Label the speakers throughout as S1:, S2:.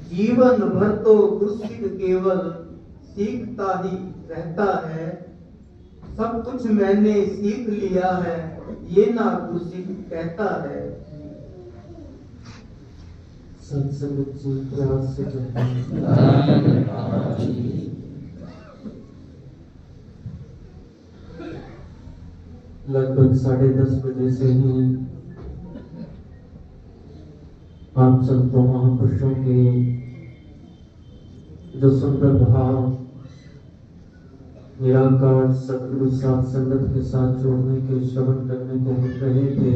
S1: जीवन भर तो गुरसिक केवल सीखता ही रहता है। सब कुछ मैंने सीख लिया है, ये ना गुरसिक कहता है।
S2: सत्संग जी प्रयास से लगभग 10:30 बजे से ही आप संतों महापुरुषों के जो सुंदर भाव निराकार सतगुरु साथ संगत के साथ जोड़ने के श्रवण करने को मिल रहे थे।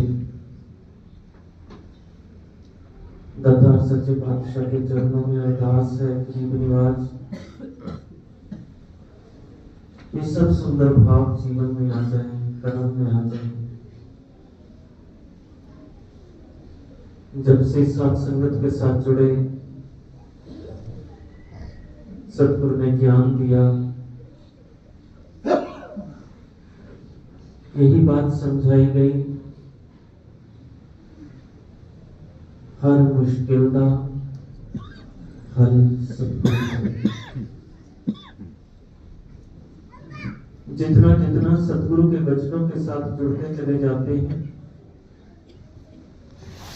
S2: दातार सच्चे पातशाह के चरणों में अरदास है कि निवाज ये सब सुंदर भाव जीवन में आ जाए, कर्म में आ जाए। जब से साथ संगत के साथ जुड़े, सतगुरु ने ज्ञान दिया, यही बात समझाई गई, हर मुश्किल का हल सतगुरु। जितना जितना सतगुरु के वचनों के साथ जुड़ते चले जाते हैं,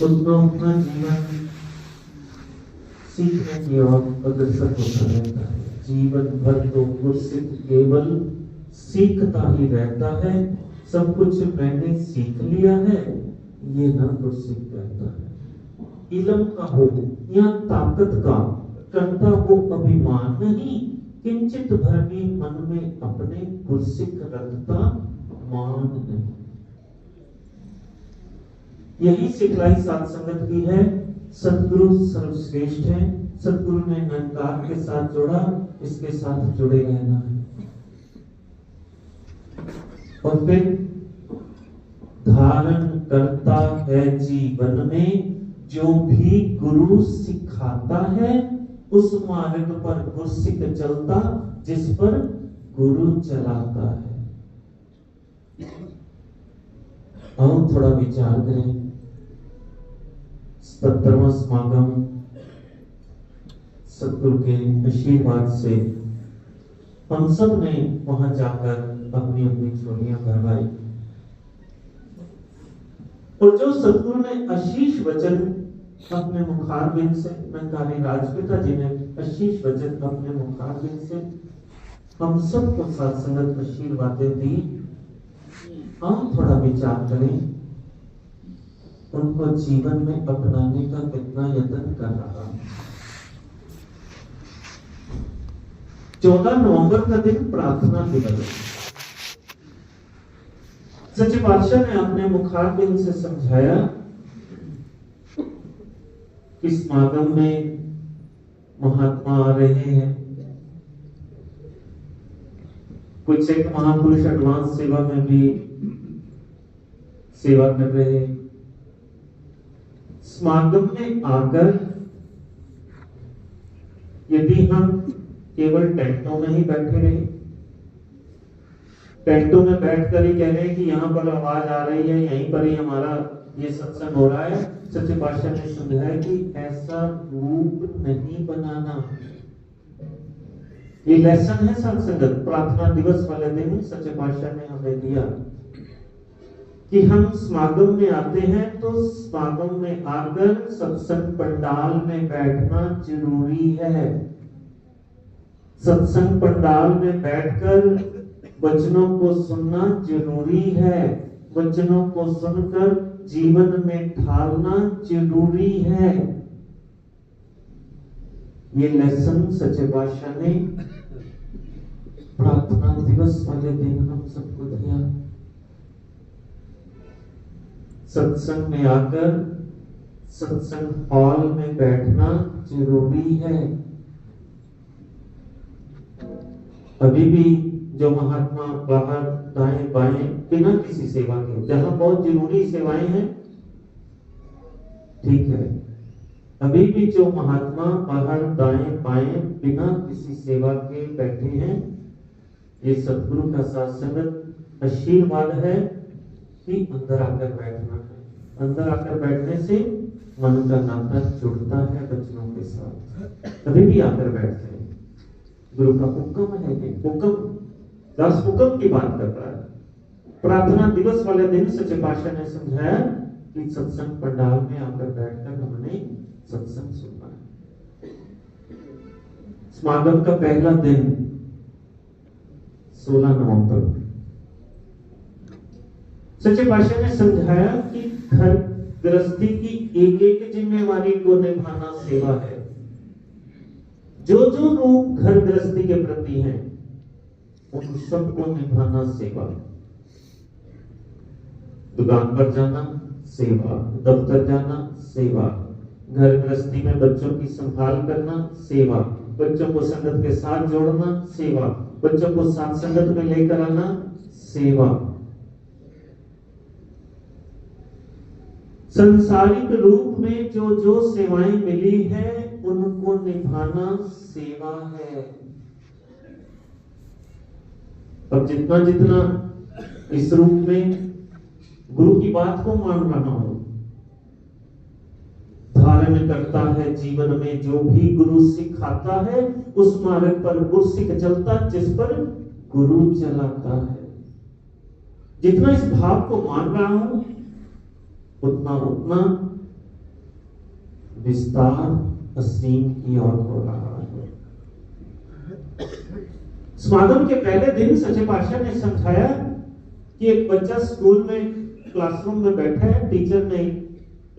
S2: उतना उतना जीवन सीखने की ओर अग्रसर होता रहता है। जीवन भर तो गुरसिक केवल सीखता ही रहता है। सब कुछ मैंने सीख लिया है, ये ना गुरसिक कहता है। इल्म का हो या ताकत का करता हो अभिमान नहीं, किंचित भर भी मन में अपने गुरसिक रखता मान नहीं। यही सिखलाई साथ संगत की है। सतगुरु सर्वश्रेष्ठ है। सतगुरु ने अहंकार के साथ जोड़ा, इसके साथ जुड़े रहना है। और फिर धारण करता है जीवन में जो भी गुरु सिखाता है, उस मार्ग पर गुरसिक चलता जिस पर गुरु चलाता है। आओ थोड़ा विचार करें। 77वां समागम सतगुरु के आशीर्वाद से हम सब ने वहां जाकर अपनी अपनी झोलियां भरवाई, और जो सतगुरु ने आशीष वचन अपने मुखारबिंद से, नंकारी राजपिता जी ने आशीष वचन अपने मुखारबिंद से हम सबको साथ संगत आशीर्वादें दी। हम थोड़ा विचार करें, उनको जीवन में अपनाने का कितना यत्न कर रहा है। 14 नवंबर का दिन प्रार्थना दिवस है। सच्चे पातशाह ने अपने मुखारबिंद से समझाया कि समागम में महात्मा आ रहे हैं, कुछ एक महापुरुष एडवांस सेवा में भी सेवा कर रहे हैं। समागम में आकर यदि हम केवल टेंटों में ही बैठे रहे, टेंटों में बैठकर ही कह रहे हैं कि यहाँ पर आवाज आ रही है, यहीं पर ही हमारा ये सत्संग हो रहा है, सच्चे पातशाह ने समझाया कि ऐसा रूप नहीं बनाना। ये लेसन है साथ संगत। प्रार्थना दिवस वाले दिन सच्चे पातशाह ने हमें दिया कि हम समागम में आते हैं तो समागम में आकर सत्संग पंडाल में बैठना जरूरी है। सत्संग पंडाल में बैठकर वचनों को सुनना जरूरी है। वचनों को सुनकर जीवन में ढालना जरूरी है। ये लेसन सच्चे पातशाह ने प्रार्थना दिवस वाले दिन हम सबको दिया। सत्संग में आकर सत्संग हॉल में बैठना जरूरी है। अभी भी जो महात्मा बाहर दाएं बाएं बिना किसी सेवा के, जहां बहुत जरूरी सेवाएं हैं, ठीक है, अभी भी जो महात्मा बाहर दाएं बाएं बिना किसी सेवा के बैठे हैं, ये सतगुरु का साथ संगत आशीर्वाद है कि अंदर आकर बैठना है। अंदर आकर बैठने से मन का नाता जुड़ता है वचनों के कभी भी आकर बैठ जाए। गुरु का हुक्म है ये, हुक्म, दास हुक्म की बात कर रहा है। प्रार्थना दिवस वाले दिन सच्चे पातशाह ने समझाया कि सत्संग पंडाल में आकर बैठकर हमने सत्संग सुनना है। समागम का पहला दिन 16 नवंबर, सच्चे पातशाह ने समझाया कि घर गृहस्थी की एक एक जिम्मेवारी को निभाना सेवा है। जो जो रूप घर गृहस्थी के प्रति हैं उन सबको निभाना सेवा। दुकान पर जाना सेवा, दफ्तर जाना सेवा, घर गृहस्थी में बच्चों की संभाल करना सेवा, बच्चों को संगत के साथ जोड़ना सेवा, बच्चों को साथ संगत में लेकर आना सेवा। संसारिक रूप में जो जो सेवाएं मिली है उनको निभाना सेवा है। अब जितना जितना इस रूप में गुरु की बात को मान रहा हूं, धारण करता है जीवन में जो भी गुरु सिखाता है, उस मार्ग पर गुरसिक चलता जिस पर गुरु चलाता है। जितना इस भाव को मान रहा हूं उतना उतना विस्तार असीम की ओर हो रहा है। समागम के पहले दिन सच्चे पातशाह ने समझाया कि एक बच्चा स्कूल में क्लासरूम में बैठा है, टीचर ने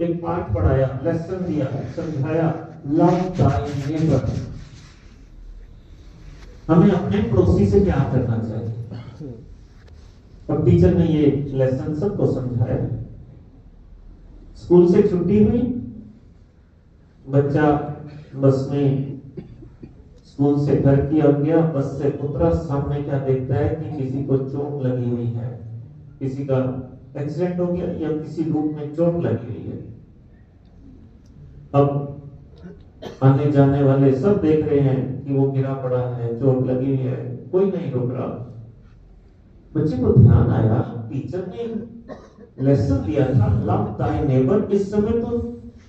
S2: एक पाठ पढ़ाया, लेसन दिया, समझाया, लव दाय नेबर। हमें अपने पड़ोसी से क्या करना चाहिए। और टीचर ने ये लेसन सबको समझाया। स्कूल से छुट्टी हुई, बच्चा बस में स्कूल से घर की ओर गया, बस से उतरा, सामने क्या देखता है कि किसी को चोट लगी हुई है, किसी का एक्सीडेंट हो गया या किसी रूप में चोट लगी हुई है। अब आने जाने वाले सब देख रहे हैं कि वो गिरा पड़ा है, चोट लगी हुई है, कोई नहीं रुक रहा। बच्चे को ध्यान आया, टीचर ने लेसन दिया था लव दाय नेबर। इस समय तो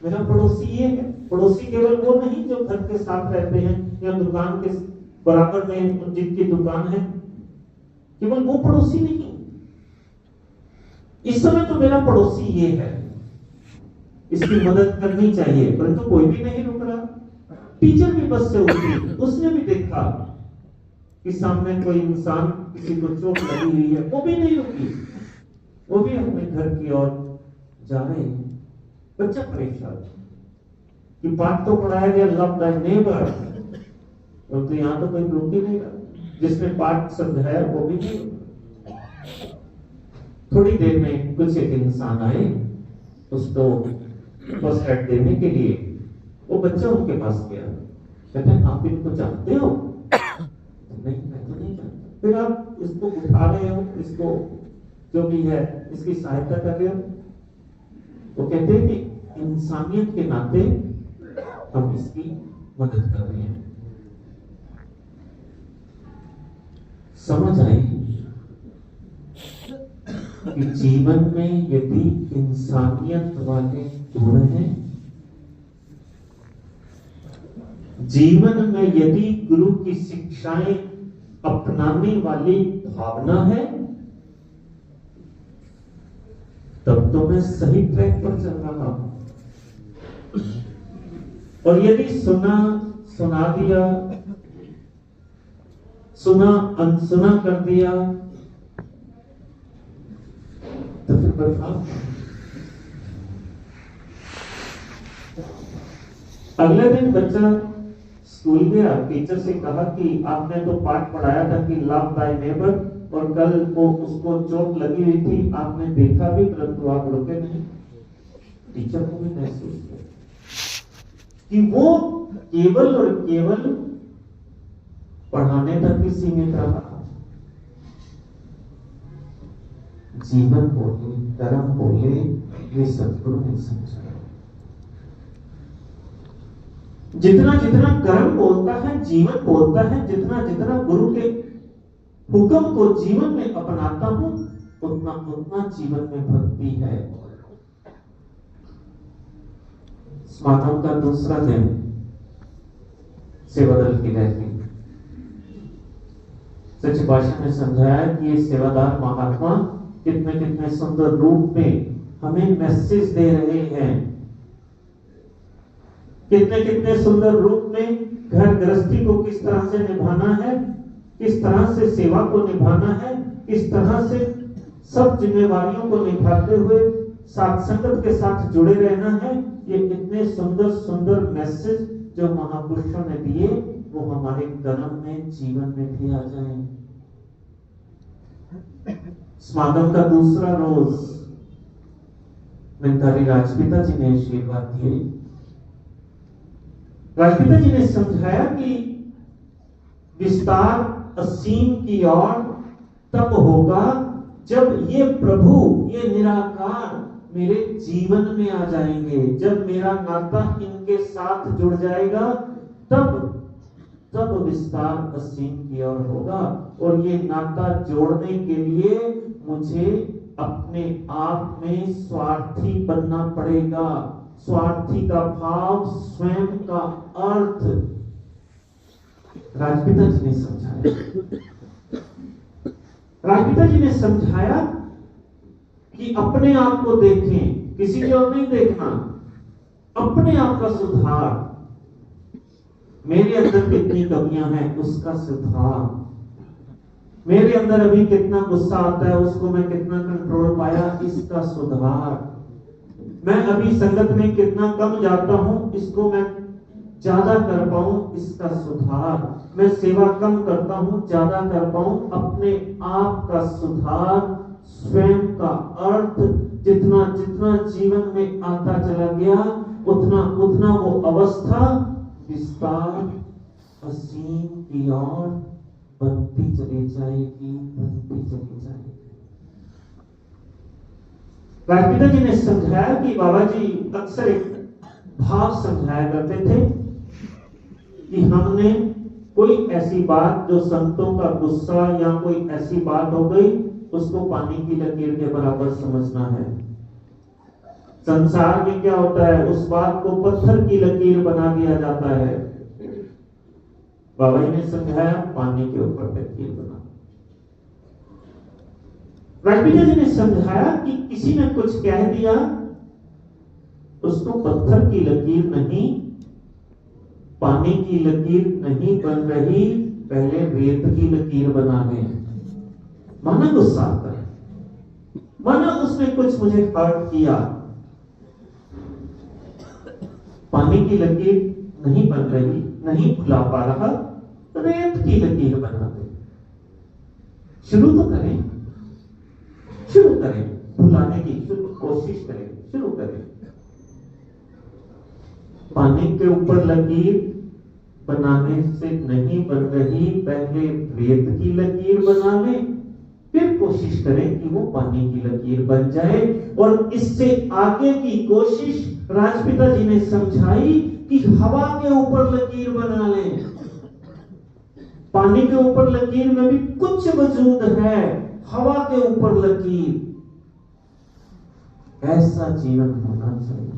S2: मेरा पड़ोसी ये है। पड़ोसी केवल वो नहीं जो घर के साथ रहते हैं या दुकान के बराबर में जिनकी दुकान है, केवल वो पड़ोसी नहीं। इस समय तो मेरा पड़ोसी ये है, इसकी मदद करनी चाहिए, परंतु कोई भी नहीं रुक रहा। टीचर भी बस से उठी, उसने भी देखा कि सामने कोई इंसान, किसी को चोट लगी हुई है, वो भी नहीं रुकी, वो भी अपने घर की ओर जा रहे हैं। बच्चा परेशान कि पाठ तो पढ़ाया गया लव दाय नेबर, और तो यहां तो कोई रुक ही नहीं रहा। जिसने पाठ समझाया वो भी नहीं रुका। थोड़ी देर में कुछ एक इंसान आए, उसको फर्स्ट एड देने के लिए। वो बच्चा उनके पास गया, कहते हैं आप इनको जानते हो? नहीं, मैं तो नहीं जानता। फिर आप इसको उठा रहे हो, इसको जो भी है इसकी सहायता कर रहे हो? वो कहते हैं कि इंसानियत के नाते हम इसकी मदद कर रहे हैं। समझ आई कि जीवन में यदि इंसानियत वाले गुण हैं, जीवन में यदि गुरु की शिक्षाएं अपनाने वाली भावना है, तब तो मैं सही ट्रैक पर चल रहा हूं। और यदि सुना दिया, सुना अनसुना कर दिया, तो फिर बर्बाद। अगले दिन बच्चा स्कूल गया, टीचर से कहा कि आपने तो पाठ पढ़ाया था कि लव दाय नेबर, और कल वो उसको चोट लगी हुई थी, आपने देखा भी, परंतु आप रुके नहीं। टीचर को भी महसूस किया कि वो केवल और केवल पढ़ाने तक ही सीमित रहा। जीवन बोले, कर्म बोले, ये सद्गुरु ने समझा। जितना जितना कर्म बोलता है, जीवन बोलता है, जितना जितना गुरु के हुक्म को जीवन में अपनाता हूं, उतना उतना जीवन में भक्ति है। समागम का दूसरा दिन सेवा दल की रहती। सच्ची भाषा में समझाया कि ये सेवादार महात्मा कितने कितने सुंदर रूप में हमें मैसेज दे रहे हैं, कितने कितने सुंदर रूप में घर गृहस्थी को किस तरह से निभाना है, किस तरह से सेवा को निभाना है, किस तरह से सब जिम्मेवारियों को निभाते हुए साथ संगत के साथ जुड़े रहना है। ये इतने सुंदर सुंदर मैसेज जो महापुरुषों ने दिए वो हमारे कर्म में, जीवन में भी आ जाएं। समागम का दूसरा रोज निरंकारी राजपिता जी ने आशीर्वाद दिए। राजपिता जी ने समझाया कि विस्तार असीम की ओर तब होगा जब ये प्रभु, ये निराकार मेरे जीवन में आ जाएंगे, जब मेरा नाता इनके साथ जुड़ जाएगा, तब विस्तार असीम की ओर होगा। और ये नाता जोड़ने के लिए मुझे अपने आप में स्वार्थी बनना पड़ेगा। स्वार्थी का भाव, स्वयं का अर्थ राजपिता जी ने समझाया। राजपिता जी ने समझाया कि अपने आप को देखें, किसी की ओर नहीं देखना, अपने आप का सुधार। मेरे अंदर कितनी कमियां हैं उसका सुधार, मेरे अंदर अभी कितना गुस्सा आता है उसको मैं कितना कंट्रोल पाया इसका सुधार, मैं अभी संगत में कितना कम जाता हूं इसको मैं ज्यादा कर पाऊं इसका सुधार, मैं सेवा कम करता हूं ज्यादा कर पाऊं, अपने आप का सुधार, स्वयं का अर्थ जितना जितना जीवन में आता चला गया उतना उतना वो अवस्था विस्तार असीम की ओर बढ़ती चली जाएगी, बढ़ती चली जाएगी। राजपिता जी ने समझाया कि बाबा जी अक्सर एक भाव समझाया करते थे कि हमने कोई ऐसी बात जो संतों का गुस्सा या कोई ऐसी बात हो गई उसको पानी की लकीर के बराबर समझना है। संसार में क्या होता है, उस बात को पत्थर की लकीर बना दिया जाता है। बाबा जी ने समझाया पानी के ऊपर लकीर बना। राजपिता जी ने समझाया कि किसी ने कुछ कह दिया उसको पत्थर की लकीर नहीं, पानी की लकीर नहीं बन रही, पहले रेत की लकीर बना दें। माना गुस्सा आता है, माना उसने कुछ मुझे हर्ट किया, पानी की लकीर नहीं बन रही, नहीं भुला पा रहा, रेत की लकीर बना दे। शुरू तो करें, शुरू करें, भुलाने की कोशिश करें, शुरू करें। पानी के ऊपर लकीर बनाने से नहीं बन रही, पहले रेत की लकीर बना लें, फिर कोशिश करें कि वो पानी की लकीर बन जाए। और इससे आगे की कोशिश राजपिता जी ने समझाई कि हवा के ऊपर लकीर बना लें। पानी के ऊपर लकीर में भी कुछ वजूद है, हवा के ऊपर लकीर। ऐसा जीवन होना चाहिए।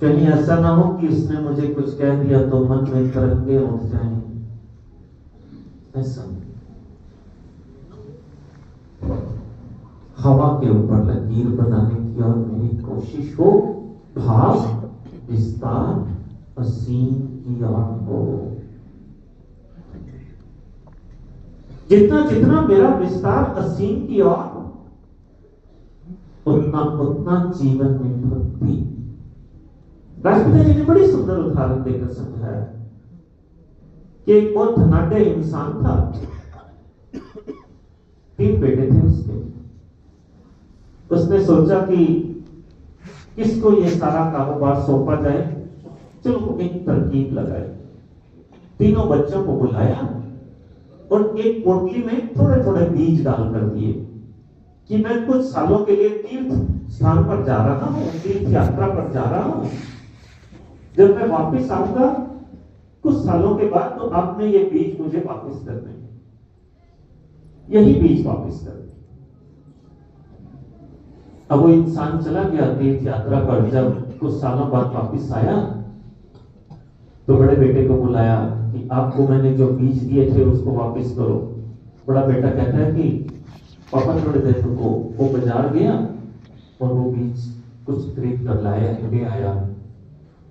S2: कहीं ऐसा ना हो कि उसने मुझे कुछ कह दिया तो मन में तरंगे उठ जाएं। ऐसा हवा के ऊपर लकीर बनाने की और मेरी कोशिश हो, भाव विस्तार असीम की ओर हो। जितना जितना मेरा विस्तार असीम की ओर, उतना उतना जीवन में भक्ति। राजपिता जी ने बड़ी सुंदर उदाहरण देकर समझाया कि एक बहुत धनाढ्य इंसान था, 3 बेटे थे उसके। उसने सोचा कि किसको ये सारा कारोबार सौंपा जाए, चलो एक तरकीब लगाई। तीनों बच्चों को बुलाया और एक पोटली में थोड़े थोड़े बीज डाल कर दिए कि मैं कुछ सालों के लिए तीर्थ स्थान पर जा रहा हूं, तीर्थ यात्रा पर जा रहा हूं, जब मैं वापस आऊंगा कुछ सालों के बाद तो आपने ये बीज मुझे वापस करने, यही बीज वापस करने। अब वो इंसान चला गया तीर्थ यात्रा पर, जब कुछ सालों बाद वापस आया तो बड़े बेटे को बुलाया कि आपको मैंने जो बीज दिए थे उसको वापस करो। बड़ा बेटा कहता है कि पापा थोड़ी देर रुको। वो बाजार गया और वो बीज कुछ खरीद कर ले आया।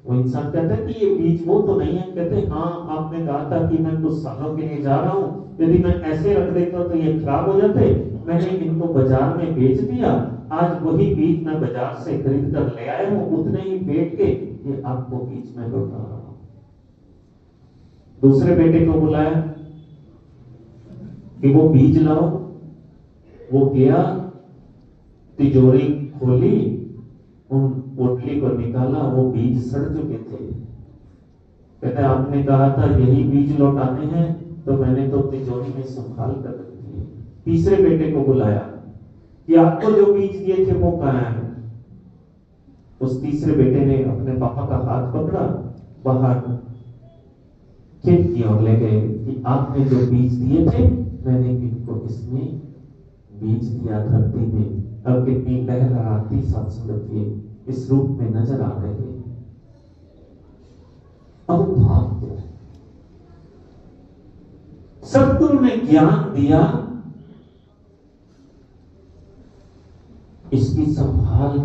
S2: वो इंसान कहता है कि ये बीज वो तो नहीं है। कहते हैं हाँ, आपने कहा था कि मैं कुछ सालों के लिए जा रहा हूँ, यदि मैं ऐसे रख देता तो ये खराब हो जाते। मैंने इनको बाजार में बेच दिया। आज वही बीज मैं बाजार से खरीद कर ले आया हूँ, उतने ही बेच के ये आपको बीज में लौटा रहा हूँ। दूसरे बेटे को बुलाया कि वो बीज लाओ। वो गया, तिजोरी खोली, उन पोटली को निकाला, वो बीज सड़ चुके थे। कहते आपने कहा था यही बीज लौटाने हैं, तो मैंने तो तिजोरी में संभाल कर रख दिए। तीसरे बेटे को बुलाया कि आपको जो बीज दिए थे वो कहाँ है। उस तीसरे बेटे ने अपने पापा का हाथ पकड़ा, बाहर खेत की ओर ले गए कि आपने जो बीज दिए थे मैंने इनको इसमें बीज दिया धरती में। अब कितनी लहराती सत्संगति इस रूप में नजर आ रहे हैं। अब भाव क्या है? सतगुरु ने ज्ञान दिया, इसकी संभाल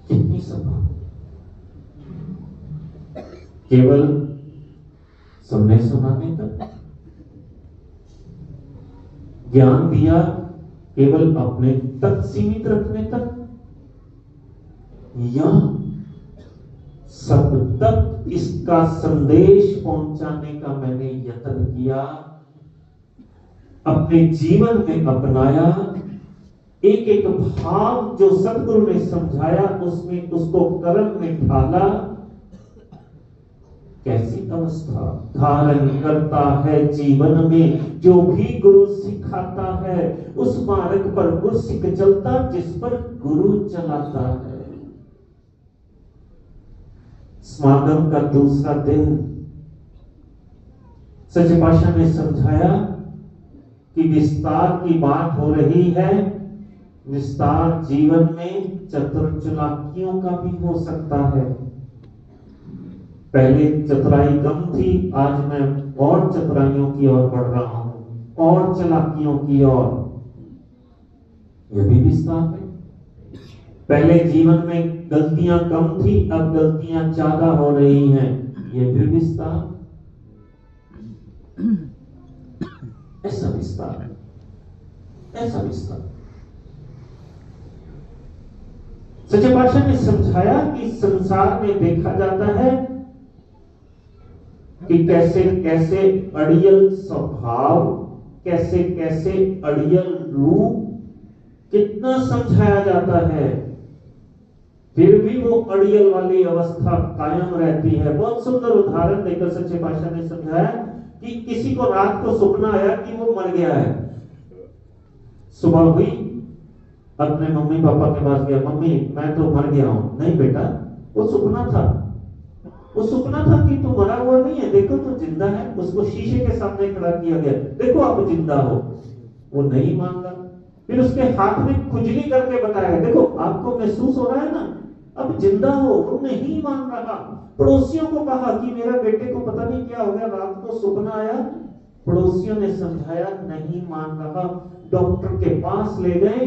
S2: कितनी संभाल। केवल सुनने सुनाने तक ज्ञान दिया, केवल अपने तक सीमित रखने तक, या सब तक इसका संदेश पहुंचाने का मैंने यत्न किया, अपने जीवन में अपनाया। एक एक भाव जो सतगुरु ने समझाया उसमें उसको कर्म में ढाला। कैसी अवस्था धारण करता है जीवन में जो भी गुरु सिखाता है। उस मार्ग पर गुरसिक चलता जिस पर गुरु चलाता है। समागम का दूसरा दिन सच्चे पातशाह ने समझाया कि विस्तार की बात हो रही है। विस्तार जीवन में चतुर चालाकियों का भी हो सकता है। पहले चतुराई कम थी, आज मैं और चतुराइयों की ओर बढ़ रहा हूं, और चालाकियों की ओर। यह भी विस्तार है। पहले जीवन में गलतियां कम थी, अब गलतियां ज्यादा हो रही हैं। यह भी विस्तार। ऐसा विस्तार है, ऐसा विस्तार। सच्चे पातशाह ने समझाया कि संसार में देखा जाता है कि कैसे कैसे अड़ियल स्वभाव, कैसे कैसे अड़ियल रूप, कितना समझाया जाता है, फिर भी वो अड़ियल वाली अवस्था कायम रहती है। बहुत सुंदर उदाहरण देकर सच्चे पातशाह ने समझाया कि किसी को रात को सपना आया कि वो मर गया है। सुबह हुई, अपने मम्मी पापा के पास गया, मम्मी मैं तो मर गया हूं। नहीं बेटा, वो सपना था। वो सपना था कि तू मरा हुआ नहीं है, देखो तो जिंदा है। उसको शीशे के सामने खड़ा किया गया, देखो आप जिंदा हो। वो नहीं मान रहा। फिर उसके हाथ में खुजली करके बताया, देखो आपको महसूस हो रहा है ना, अब जिंदा हो। वो नहीं मान रहा। पड़ोसियों को कहा कि मेरा बेटे को पता नहीं क्या हो गया, रात को सपना आया। पड़ोसियों ने समझाया, नहीं मान रहा। डॉक्टर के पास ले गए,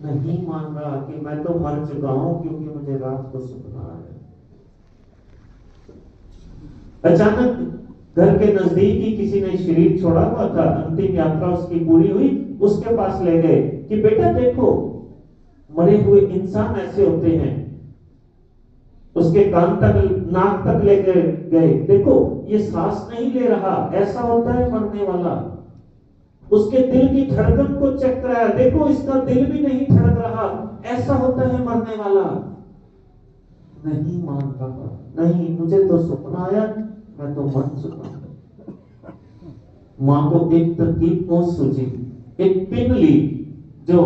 S2: नहीं मान रहा कि मैं तो मर चुका हूं क्योंकि मुझे रात को सपना आया। अचानक घर के नजदीक ही किसी ने शरीर छोड़ा हुआ था, अंतिम यात्रा उसकी पूरी हुई। उसके पास ले गए कि बेटा देखो, मरे हुए इंसान ऐसे होते हैं। उसके कान तक नाक तक ले गए, देखो ये सांस नहीं ले रहा, ऐसा होता है मरने वाला। उसके दिल की धड़कन को चेक कराया, देखो इसका दिल भी नहीं धड़क रहा, ऐसा होता है मरने वाला। नहीं मान रहा, नहीं मुझे तो सपना आया, मैं तो मर चुका हूं। मां को एक तरकीब पहुंच सूझी, एक पिन ली, जो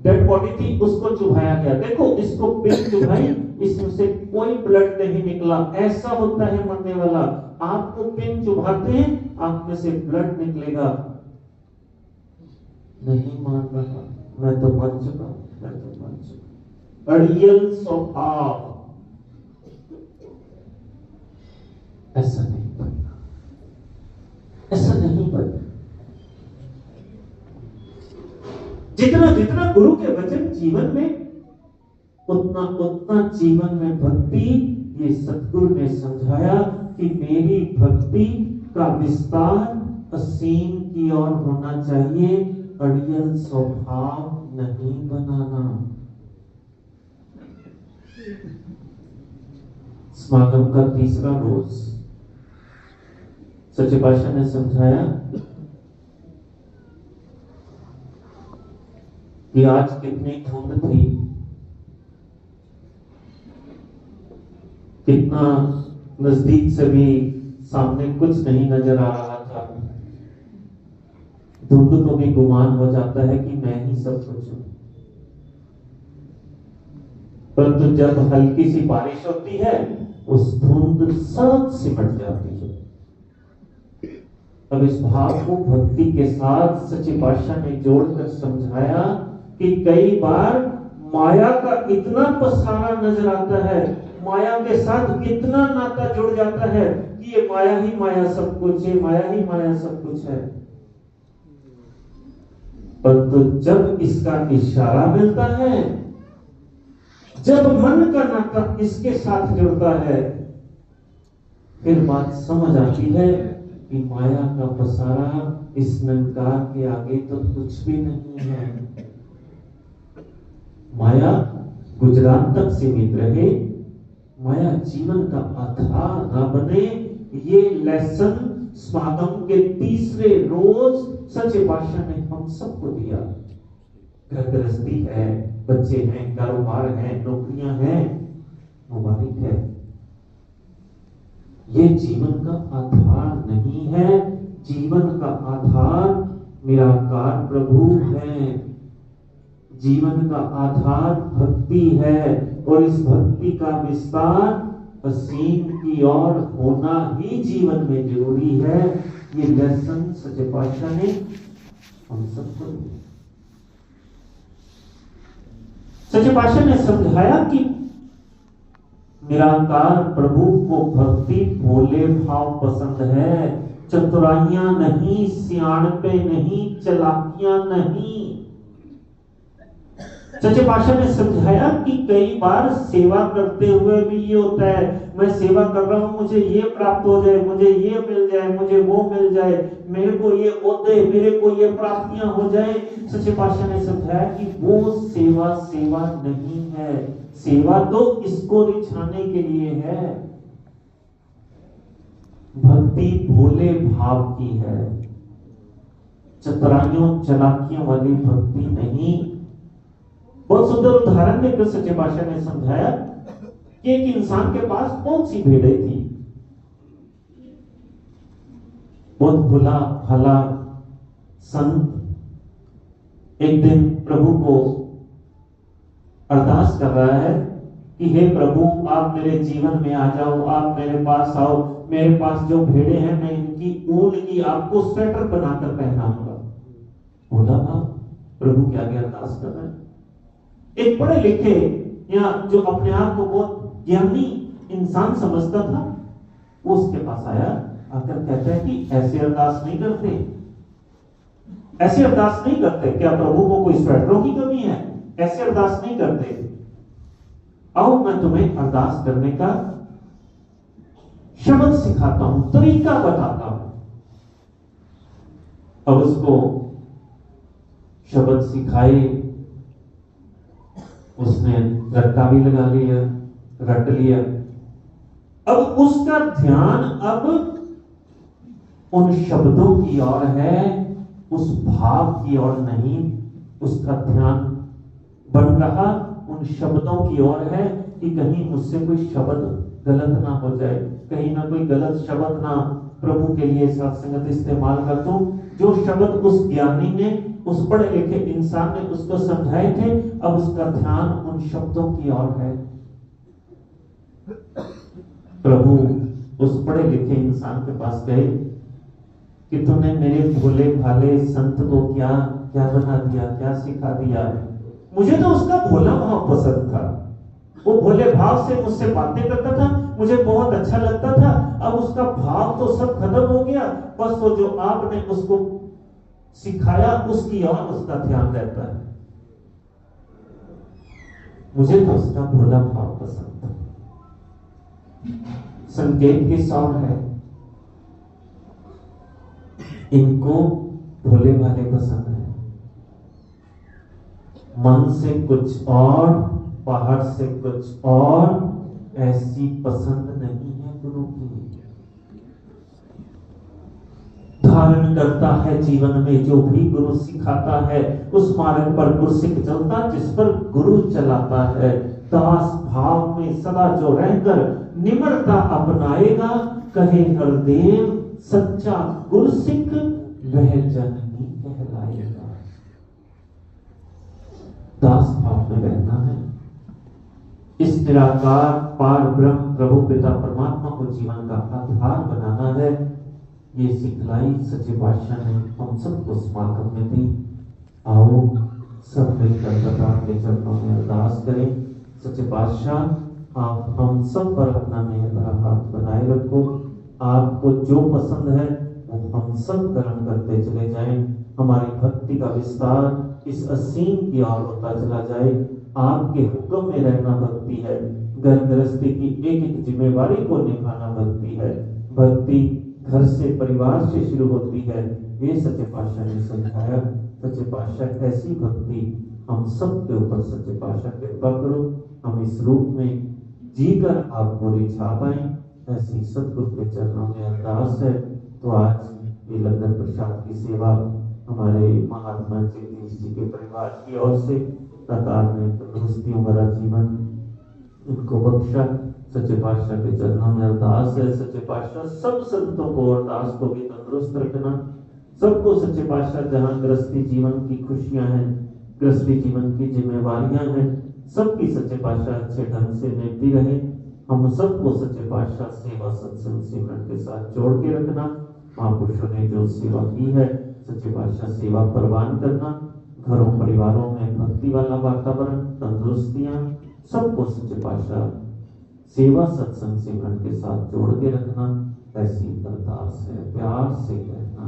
S2: डेड बॉडी थी उसको चुभाया गया। देखो इसको पिन चुभाई, इसमें से कोई ब्लड नहीं निकला, ऐसा होता है मरने वाला। आपको पिन चुभाते हैं, आप में से ब्लड निकलेगा। नहीं मान रहा, मैं तो मर चुका, मैं तो मर चुका। अड़ियल स्वभाव, जितना जितना गुरु के वचन जीवन में, उतना उतना जीवन में भक्ति। ये सतगुरु ने समझाया कि मेरी भक्ति का विस्तार असीम की ओर होना चाहिए, अड़ियल स्वभाव नहीं बनाना। समागम का तीसरा रोज सच्चे पातशाह ने समझाया कि आज कितनी धुंध थी, कितना नजदीक से भी सामने कुछ नहीं नजर आ रहा था। धुंध को भी गुमान हो जाता है कि मैं ही सब कुछ हूं, परंतु जब हल्की सी बारिश होती है उस धुंध सब सिमट जाती है। अब इस भाव को भक्ति के साथ सच्चे पातशाह ने जोड़कर समझाया कि कई बार माया का इतना पसारा नजर आता है, माया के साथ इतना नाता जुड़ जाता है कि ये माया ही माया सब कुछ है, माया ही माया सब कुछ है। परंतु जब इसका इशारा मिलता है, जब मन का नाता इसके साथ जुड़ता है, फिर बात समझ आती है कि माया का पसारा इस निरंकार के आगे तो कुछ भी नहीं है। माया गुजरात तक सीमित रहे, माया जीवन का आधार न बने। ये लेसन समागम के तीसरे रोज सच्चे पातशाह ने हम सबको दिया। घर गृहस्थी है, बच्चे हैं, कारोबार है, नौकरियां हैं, मुबारक है। ये जीवन का आधार नहीं है। जीवन का आधार निराकार प्रभु है। जीवन का आधार भक्ति है और इस भक्ति का विस्तार असीम की ओर होना ही जीवन में जरूरी है। ये लेसन सच्चे पातशाह ने हम सबको दिया। सच्चे पातशाह ने समझाया कि निराकार प्रभु को भक्ति भोले भाव पसंद है, चतुराइयां नहीं, सियाणपे नहीं, चलाकियां नहीं। सच्चे पातशाह ने समझाया कि कई बार सेवा करते हुए भी ये होता है, मैं सेवा कर रहा हूं, मुझे ये प्राप्त हो जाए, मुझे ये मिल जाए, मुझे वो मिल जाए, मेरे को ये ओहदे, मेरे को ये प्राप्तियां हो जाए। सच्चे पातशाह ने समझाया कि वो सेवा सेवा नहीं है। सेवा तो इसको रिझाने के लिए है। भक्ति भोले भाव की है, चतुराइयों चलाकियों वाली भक्ति नहीं। बहुत सुंदर उदाहरण देकर सच्चे पातशाह ने समझाया कि एक इंसान के पास बहुत सी भेड़ें थी। बहुत भोला भाला संत एक दिन प्रभु को अरदास कर रहा है कि हे प्रभु, आप मेरे जीवन में आ जाओ, आप मेरे पास आओ, मेरे पास जो भेड़ें हैं मैं इनकी ऊन की आपको स्वेटर बनाकर पहनाऊंगा। बोला आप प्रभु के आगे अरदास कर रहे हैं। एक पढ़े लिखे या जो अपने आप को बहुत ज्ञानी इंसान समझता था, वो उसके पास आया, आकर कहता है कि ऐसे अरदास नहीं करते, ऐसे अरदास नहीं करते। क्या प्रभु को कोई स्वेटरों की कमी है? ऐसे अरदास नहीं करते। आओ मैं तुम्हें अरदास करने का शब्द सिखाता हूं, तरीका बताता हूं। अब उसको शब्द सिखाए, उसने रट्टा भी लगा लिया, रट लिया। अब उसका ध्यान अब उन शब्दों की ओर है, उस भाव की ओर नहीं। उसका ध्यान बन रहा उन शब्दों की ओर है कि कहीं मुझसे कोई शब्द गलत ना हो जाए, कहीं ना कोई गलत शब्द ना प्रभु के लिए सत्संगत इस्तेमाल कर दूं। जो शब्द उस ज्ञानी ने, उस पढ़े लिखे इंसान ने उसको समझाए थे, अब उसका ध्यान उन शब्दों की ओर है। प्रभु उस पढ़े लिखे इंसान के पास गए कि तुमने मेरे भोले भाले संत को क्या क्या बना दिया, क्या सिखा दिया। मुझे तो उसका भोला भाव पसंद था, वो भोले भाव से मुझसे बातें करता था, मुझे बहुत अच्छा लगता था। अब उसका भाव तो सब खत्म हो गया, बस वो जो आपने उसको सिखाया उसकी ओर उसका ध्यान रहता है। मुझे तो उसका भोला भाव पसंद था। संकेत की सौर है, इनको भोले भाले पसंद है। मन से कुछ और, बाहर से कुछ और, ऐसी पसंद नहीं है गुरु की। धारण करता है जीवन में जो भी गुरु सिखाता है, उस मार्ग पर गुरसिख चलता जिस पर गुरु चलाता है। दास भाव में सदा जो रहकर निम्रता अपनाएगा, कहे हरदेव सच्चा गुरसिख वह जन ही कहलाएगा। दास भाव में रहना है, इस निराकार पार ब्रह्म प्रभु पिता परमात्मा को जीवन का आधार बनाना है। ये सिखलाई सच्चे पातशाह ने हम सबको समागम में दी। आओ सब मिलकर प्रभु के चरणों में अरदास करें। सच्चे पातशाह आप हम सब पर अपना मेहर भरा हाथ बनाए रखो। आपको जो पसंद है वो हम सब कर्म करते चले जाएं। हमारी भक्ति का विस्तार इस असीम की ओर होता चला जाए। आपके हुक्म में रहना भक्ति है। घर गृहस्थी की एक एक जिम्मेवारी को निभाना भक्ति है। भक्ति घर से परिवार से शुरू होती है, ये सच्चे पातशाह ने समझाया। सच्चे पातशाह ऐसी भक्ति हम सब के ऊपर सच्चे पातशाह कृपा करो। हम इस रूप में जीकर आपको रिझा पाए, ऐसी सतगुरु के चरणों में अरदास है। तो आज ये लंगर प्रसाद की सेवा हमारे महात्मा जगदीश जी के परिवार की ओर से सरकार ने तंदुरुस्तियों भरा जीवन उनको बख्शा। सच्चे पातशाह के चरणों में अरदास है। सच्चे पातशाह सब संतों को और दास को भी तंदुरुस्त रखना। सबको सच्चे पातशाह जहां गृहस्थी जीवन की खुशियां हैं, गृहस्थी जीवन की जिम्मेवारियां हैं, सबकी सच्चे पातशाह अच्छे ढंग से निभती रहे। हम सबको सच्चे पातशाह सेवा सत्संग सिमरन के साथ जोड़ के रखना। महापुरुषों ने जो सेवा की है, सच्चे पातशाह सेवा प्रवान करना। घरों परिवारों में भक्ति वाला वातावरण, तंदुरुस्तियां, सबको सच्चे पातशाह सेवा सत्संग सिमरन के साथ जोड़ के रखना। ऐसी अरदास है, प्यार से कहना।